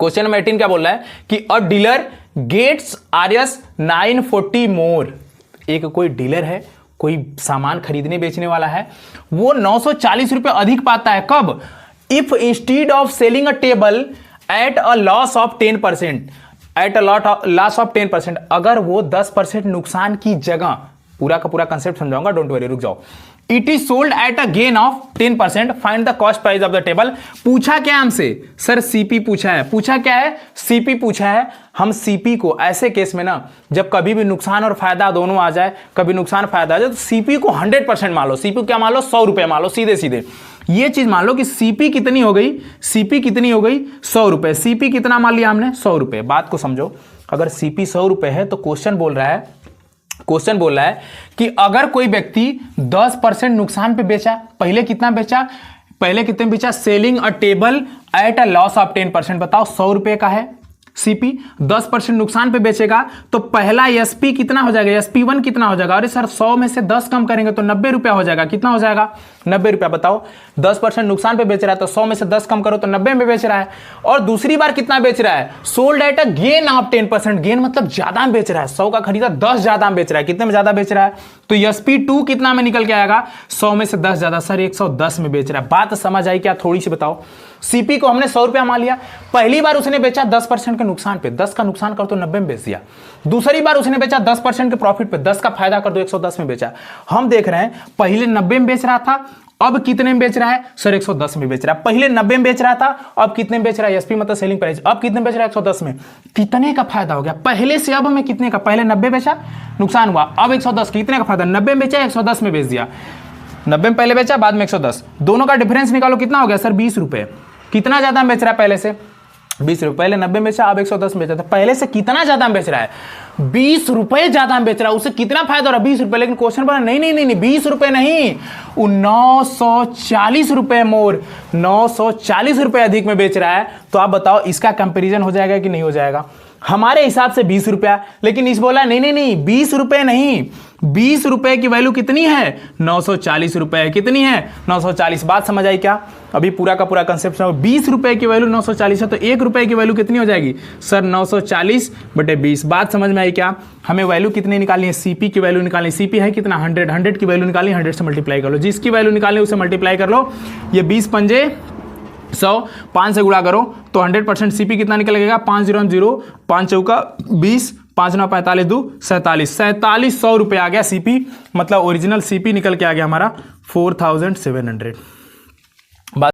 Question number 18 क्या बोल रहा है कि अ डीलर गेट्स RS 940 मोर। एक कोई डीलर है, कोई सामान खरीदने बेचने वाला है, वो 940 रुपए अधिक पाता है। कब? If instead of selling a table at a loss of 10%, at a loss of 10%, अगर वो 10% नुकसान की जगह, पूरा का पूरा कंसेप्ट समझाऊंगा, डोंट वरी, रुक जाओ। It is sold at a gain of 10%, find the cost price of the table. पूछा क्या हमसे? सर सीपी पूछा है। पूछा क्या है? सीपी पूछा है। हम सीपी को ऐसे केस में ना, जब कभी भी नुकसान और फायदा दोनों आ जाए, कभी नुकसान फायदा आ जाए, तो सीपी को 100% मान लो। सीपी क्या मान लो? 100 रुपए मान लो, सीधे सीधे ये चीज मान लो कि सीपी कितनी हो गई? सीपी कितनी हो गई? 100 रुपए। सीपी कितना मान लिया हमने? 100 रुपए। बात को समझो, अगर सीपी 100 रुपए है तो क्वेश्चन बोल रहा है कि अगर कोई व्यक्ति 10% नुकसान पे बेचा, पहले कितना बेचा? Selling a table at a loss of 10%। बताओ 100 रुपए का है सीपी, 10% नुकसान पे बेचेगा तो पहला एसपी कितना हो जाएगा? SP1 कितना हो जाएगा? अरे सर 100 में से 10 कम करेंगे तो 90 रुपया हो जाएगा। कितना हो जाएगा? 90 रुपया। बताओ 10% नुकसान पे बेच रहा है तो 100 में से 10 कम करो तो 90 में बेच रहा है। और दूसरी बार कितना बेच रहा है? Sold at a gain of 10%। Gain मतलब ज्यादा में बेच रहा है, 100 का खरीदा 10 ज्यादा में बेच रहा है। कितने में ज्यादा बेच रहा है? तो SP2 कितना में निकल के आएगा? 100 में से 10 ज्यादा। सर 110 में बेच रहा है। बात समझ आई क्या? थोड़ी सी बताओ। सीपी को हमने 100 रुपया मान लिया, पहली बार उसने बेचा 10% के नुकसान पे, 10 का नुकसान कर तो 90 में बेच दिया। दूसरी बार उसने बेचा 10% के प्रॉफिट पे, 10 का फायदा कर दो 110 में बेचा। हम देख रहे हैं पहले 90 में बेच रहा था, अब कितने में बेच रहा है? सर 110 में बेच रहा है। पहले 90 में बेच रहा था, अब कितने में बेच रहा है? एसपी मतलब सेलिंग प्राइस, अब कितने में बेच रहा है? 110 में। कितने का फायदा हो गया? पहले से अब में कितने का? पहले 90 बेचा, नुकसान हुआ, अब 110। कितने का फायदा? 90 में बेचा, 110 में बेच दिया। 90 में पहले बेचा, बाद में 110, दोनों का डिफरेंस निकालो, कितना हो गया? सर 20 रुपए। कितना ज्यादा बेच रहा है पहले से? 20 रुपए। पहले 90 में बेचा, अब 110 में बेचा था। पहले से कितना ज्यादा बेच रहा है? 20 रुपए ज्यादा बेच रहा है। उसे कितना फायदा हो रहा है? 20 रुपए। लेकिन क्वेश्चन बोला नहीं 20 रुपए नहीं, 940 रुपए मोर, 940 रुपए अधिक में बेच रहा है। तो आप बताओ इसका कंपेरिजन हो जाएगा कि नहीं हो जाएगा? हमारे हिसाब से 20 रुपया, लेकिन इस बोला नहीं 20 रुपए नहीं, 20 रुपए की वैल्यू कितनी है? 940 रुपए। कितनी है? 940। बात समझ आई क्या? अभी पूरा का पूरा कंसेप्ट समझो। 20 रुपए की वैल्यू 940 है तो 1 रुपए की वैल्यू कितनी हो जाएगी? सर 940 बटे 20। बात समझ में आई क्या? हमें वैल्यू कितनी निकालनी है? सीपी की वैल्यू निकालनी। सीपी है कितना? 100 की वैल्यू निकालनी, 100 से मल्टीप्लाई कर लो। जिसकी वैल्यू निकालनी उसे मल्टीप्लाई कर लो। ये 20 पंजे 100, 5 से गुणा करो तो 100% सीपी कितना निकलेगा? 5005 5 चौका 20, 5 9 45 2 47, 4700 रुपये आ गया सीपी। मतलब ओरिजिनल सीपी निकल के आ गया हमारा 4700।